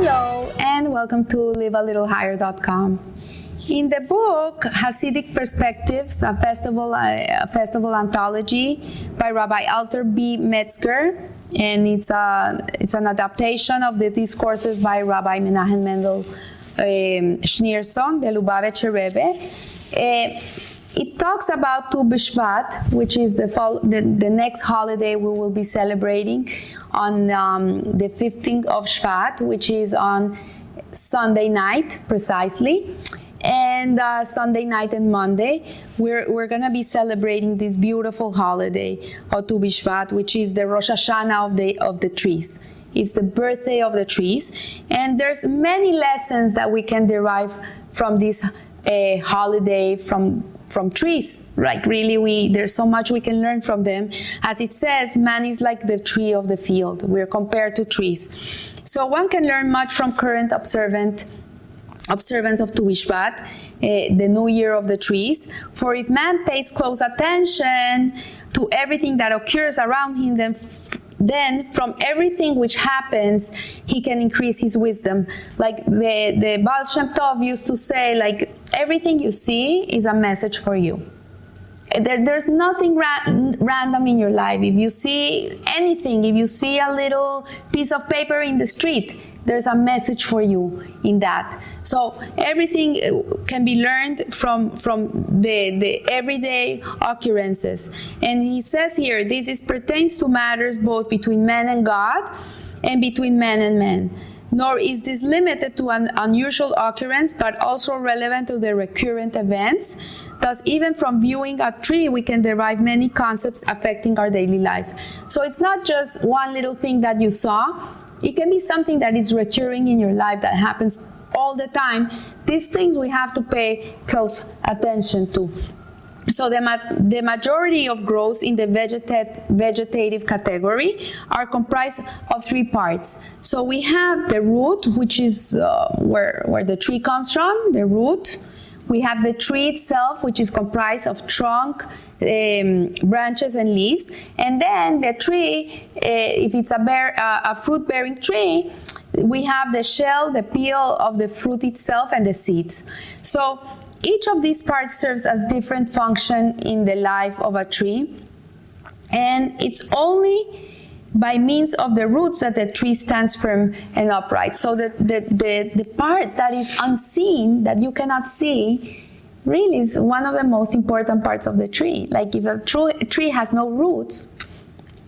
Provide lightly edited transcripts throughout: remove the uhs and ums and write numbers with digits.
Hello and welcome to livealittlehigher.com. In the book Hasidic Perspectives, a festival anthology by Rabbi Alter B. Metzger, and it's an adaptation of the discourses by Rabbi Menachem Mendel Schneerson, the Lubavitcher Rebbe. It talks about Tu B'Shvat, which is the next holiday we will be celebrating on the 15th of Shvat, which is on Sunday night, precisely. And Sunday night and Monday, we're going to be celebrating this beautiful holiday of Tu B'Shvat, which is the Rosh Hashanah of the trees. It's the birthday of the trees. And there's many lessons that we can derive from this holiday, from trees. Like really, there's so much we can learn from them. As it says, man is like the tree of the field. We're compared to trees. So one can learn much from current observance of Tu B'Shvat, the new year of the trees. For if man pays close attention to everything that occurs around him, then from everything which happens, he can increase his wisdom. Like the Baal Shem Tov used to say, like, everything you see is a message for you. There's nothing random in your life. If you see anything, if you see a little piece of paper in the street, there's a message for you in that. So everything can be learned from the everyday occurrences. And he says here, this pertains to matters both between man and God and between man and man. Nor is this limited to an unusual occurrence, but also relevant to the recurrent events. Thus, even from viewing a tree, we can derive many concepts affecting our daily life. So it's not just one little thing that you saw. It can be something that is recurring in your life, that happens all the time. These things we have to pay close attention to. So the majority of growths in the vegetative category are comprised of three parts. So we have the root, which is where the tree comes from, the root. We have the tree itself, which is comprised of trunk, branches, and leaves. And then the tree, if it's a fruit-bearing tree, we have the shell, the peel of the fruit itself, and the seeds. So each of these parts serves as different function in the life of a tree. And it's only by means of the roots that the tree stands firm and upright. So the part that is unseen, that you cannot see, really is one of the most important parts of the tree. Like if a tree has no roots,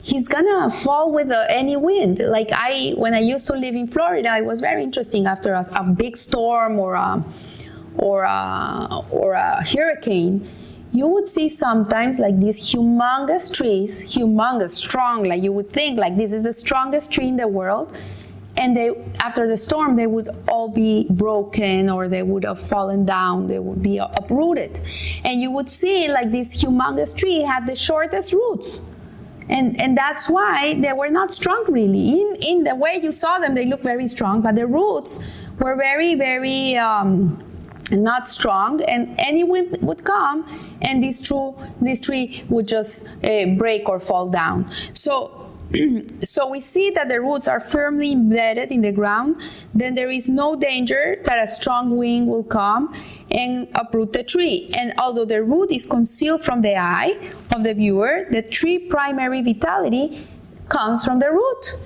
he's gonna fall with any wind. Like when I used to live in Florida, it was very interesting. After a big storm or a hurricane, you would see sometimes like these humongous trees, strong, like you would think like this is the strongest tree in the world, and after the storm they would all be broken, or they would have fallen down, they would be uprooted. And you would see like this humongous tree had the shortest roots. And that's why they were not strong really. In the way you saw them, they looked very strong, but the roots were very, very not strong, and any wind would come and this tree would just break or fall down. So we see that the roots are firmly embedded in the ground. Then there is no danger that a strong wind will come and uproot the tree. And although the root is concealed from the eye of the viewer, the tree primary vitality comes from the root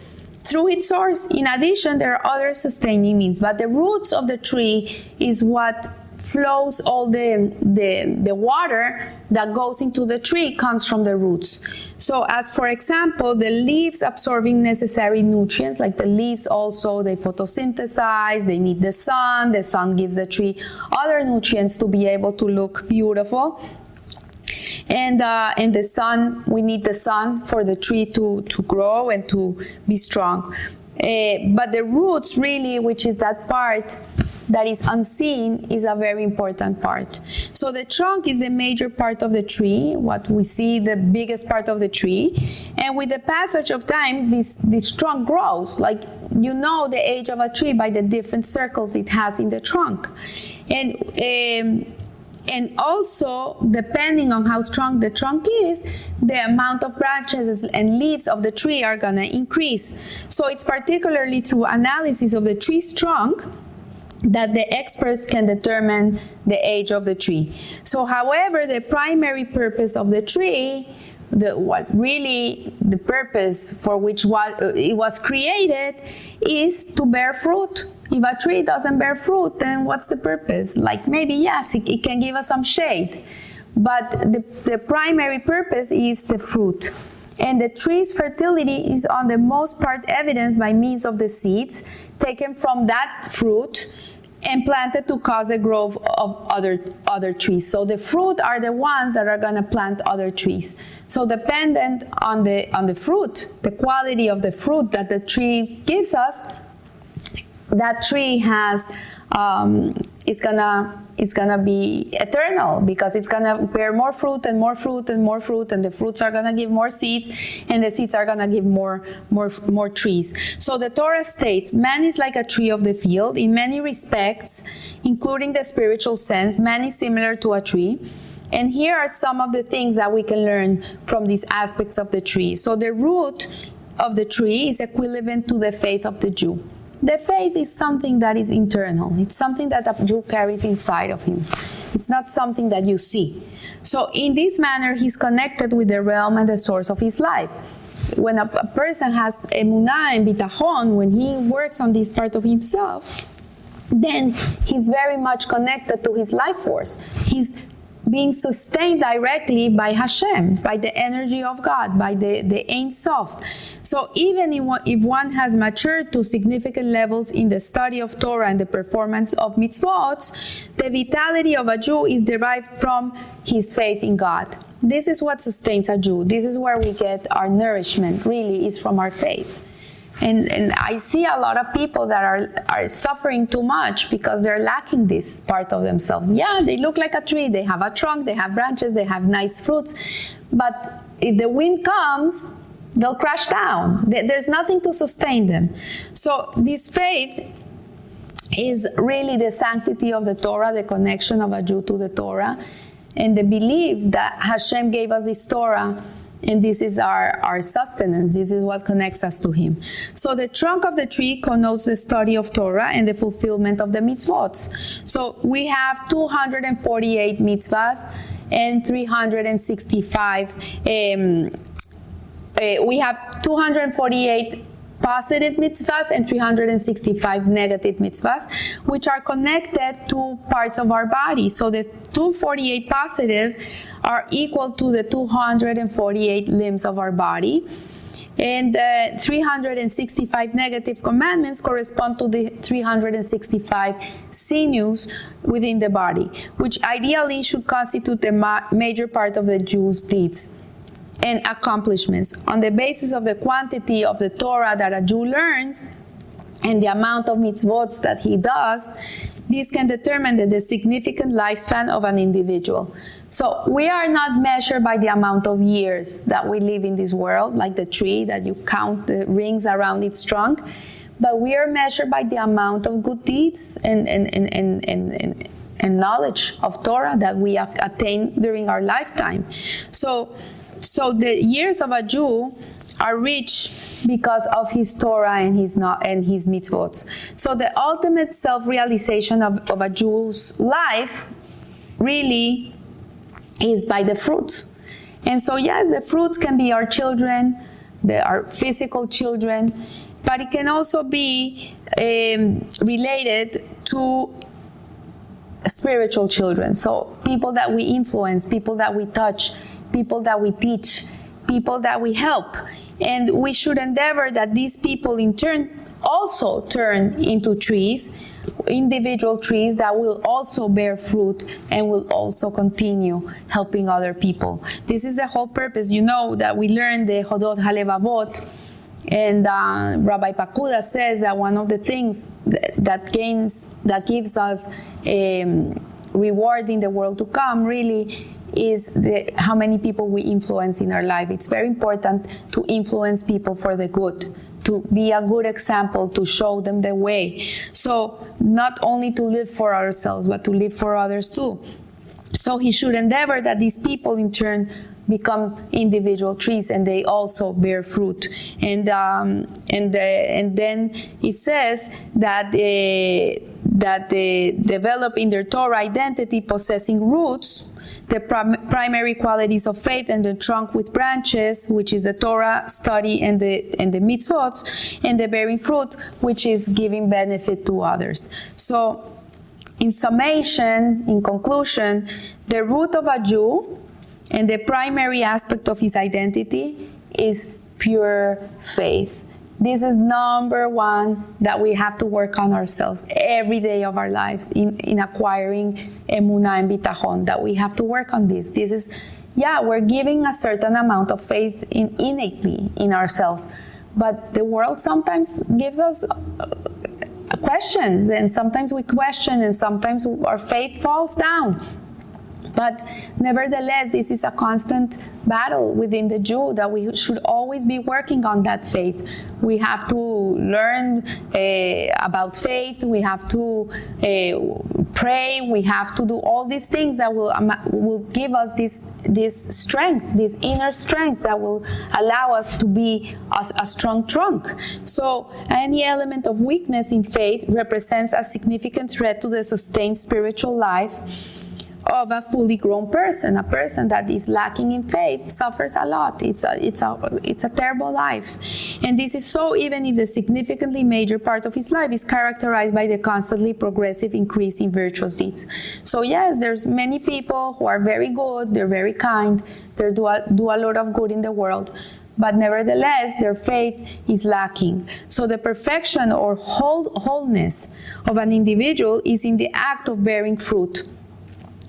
through its source. In addition, there are other sustaining means, but the roots of the tree is what flows. All the water that goes into the tree comes from the roots. So as for example, the leaves absorbing necessary nutrients, like the leaves also, they photosynthesize, they need the sun gives the tree other nutrients to be able to look beautiful. And the sun, we need the sun for the tree to grow and to be strong. But the roots really, which is that part that is unseen, is a very important part. So the trunk is the major part of the tree, what we see, the biggest part of the tree. And with the passage of time, this trunk grows. Like, you know the age of a tree by the different circles it has in the trunk. And And also, depending on how strong the trunk is, the amount of branches and leaves of the tree are going to increase. So it's particularly through analysis of the tree's trunk that the experts can determine the age of the tree. So, however, the primary purpose of the tree, the purpose for which it was created, is to bear fruit. If a tree doesn't bear fruit, then what's the purpose? Like, maybe yes, it can give us some shade, but the primary purpose is the fruit. And the tree's fertility is on the most part evidenced by means of the seeds taken from that fruit and planted to cause the growth of other trees. So the fruit are the ones that are going to plant other trees. So dependent on the fruit, the quality of the fruit that the tree gives us, that tree has is gonna be eternal, because it's gonna bear more fruit and more fruit and more fruit, and the fruits are gonna give more seeds, and the seeds are gonna give more trees. So the Torah states, man is like a tree of the field. In many respects, including the spiritual sense, man is similar to a tree. And here are some of the things that we can learn from these aspects of the tree. So the root of the tree is equivalent to the faith of the Jew. The faith is something that is internal. It's something that a Jew carries inside of him. It's not something that you see. So in this manner, he's connected with the realm and the source of his life. When a person has emunah and bitachon, when he works on this part of himself, then he's very much connected to his life force. He's being sustained directly by Hashem, by the energy of God, by the Ein Sof. So even if one has matured to significant levels in the study of Torah and the performance of mitzvot, the vitality of a Jew is derived from his faith in God. This is what sustains a Jew. This is where we get our nourishment, really, is from our faith. And I see a lot of people that are suffering too much because they're lacking this part of themselves. Yeah, they look like a tree. They have a trunk, they have branches, they have nice fruits. But if the wind comes, they'll crash down. There's nothing to sustain them. So this faith is really the sanctity of the Torah, the connection of a Jew to the Torah, and the belief that Hashem gave us this Torah, and this is our sustenance. This is what connects us to Him. So the trunk of the tree connotes the study of Torah and the fulfillment of the mitzvot. So we have 248 mitzvahs and 365. We have 248 positive mitzvahs and 365 negative mitzvahs, which are connected to parts of our body. So the 248 positive are equal to the 248 limbs of our body. And the 365 negative commandments correspond to the 365 sinews within the body, which ideally should constitute the major part of the Jew's deeds and accomplishments. On the basis of the quantity of the Torah that a Jew learns and the amount of mitzvot that he does, this can determine the significant lifespan of an individual. So we are not measured by the amount of years that we live in this world, like the tree that you count the rings around its trunk, but we are measured by the amount of good deeds and knowledge of Torah that we attain during our lifetime. So the years of a Jew are rich because of his Torah and his mitzvot. So the ultimate self-realization of a Jew's life really is by the fruits. And so yes, the fruits can be our children, our physical children, but it can also be related to spiritual children. So people that we influence, people that we touch, people that we teach, people that we help. And we should endeavor that these people in turn also turn into trees, individual trees that will also bear fruit and will also continue helping other people. This is the whole purpose. You know that we learned the Hodot HaLevavot, and Rabbi Pakuda says that one of the things that gives us reward in the world to come really is how many people we influence in our life. It's very important to influence people for the good, to be a good example, to show them the way. So not only to live for ourselves, but to live for others too. So he should endeavor that these people in turn become individual trees and they also bear fruit. And then it says that they develop in their Torah identity, possessing roots, the primary qualities of faith, and the trunk with branches, which is the Torah study and the mitzvot, and the bearing fruit, which is giving benefit to others. So, in summation, in conclusion, the root of a Jew and the primary aspect of his identity is pure faith. This is number one that we have to work on ourselves every day of our lives in acquiring emunah and bitachon, that we have to work on this. This is, we're giving a certain amount of faith innately in ourselves, but the world sometimes gives us questions, and sometimes we question, and sometimes our faith falls down. But nevertheless, this is a constant battle within the Jew, that we should always be working on that faith. We have to learn about faith. We have to pray. We have to do all these things that will give us this strength, this inner strength that will allow us to be a strong trunk. So any element of weakness in faith represents a significant threat to the sustained spiritual life of a fully grown person. A person that is lacking in faith suffers a lot. It's a terrible life. And this is so even if the significantly major part of his life is characterized by the constantly progressive increase in virtuous deeds. So yes, there's many people who are very good, they're very kind, they do a lot of good in the world, but nevertheless, their faith is lacking. So the perfection or wholeness of an individual is in the act of bearing fruit,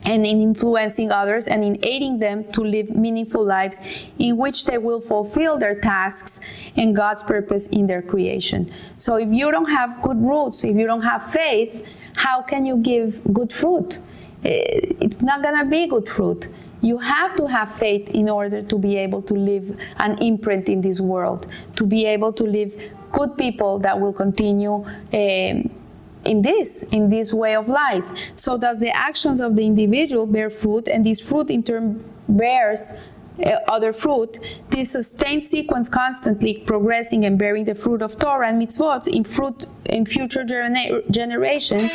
and in influencing others, and in aiding them to live meaningful lives in which they will fulfill their tasks and God's purpose in their creation. So if you don't have good roots, if you don't have faith, how can you give good fruit? It's not gonna be good fruit. You have to have faith in order to be able to leave an imprint in this world, to be able to live good people that will continue in this way of life. So does the actions of the individual bear fruit, and this fruit in turn bears other fruit. This sustained sequence, constantly progressing and bearing the fruit of Torah and mitzvot in future generations,